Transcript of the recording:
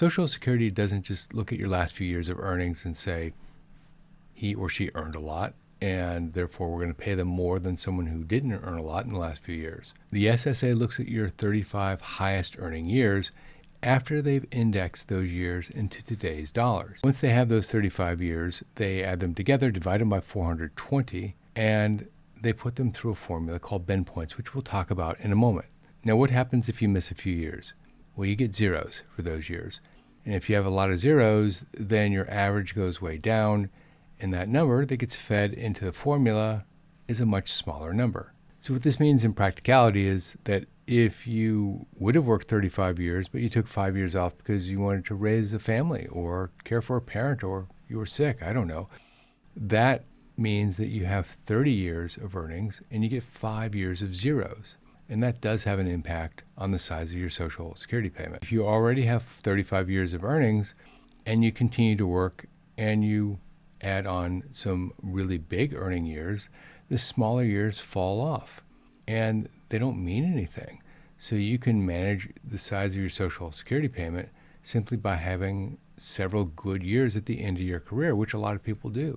Social Security doesn't just look at your last few years of earnings and say he or she earned a lot, and therefore we're going to pay them more than someone who didn't earn a lot in the last few years. The SSA looks at your 35 highest earning years after they've indexed those years into today's dollars. Once they have those 35 years, they add them together, divide them by 420, and they put them through a formula called bend points, which we'll talk about in a moment. Now, what happens if you miss a few years? Well, you get zeros for those years. And if you have a lot of zeros, then your average goes way down, and that number that gets fed into the formula is a much smaller number. So what this means in practicality is that if you would have worked 35 years, but you took 5 years off because you wanted to raise a family or care for a parent or you were sick, I don't know, that means that you have 30 years of earnings and you get 5 years of zeros. And that does have an impact on the size of your Social Security payment. If you already have 35 years of earnings and you continue to work and you add on some really big earning years, the smaller years fall off and they don't mean anything. So you can manage the size of your Social Security payment simply by having several good years at the end of your career, which a lot of people do.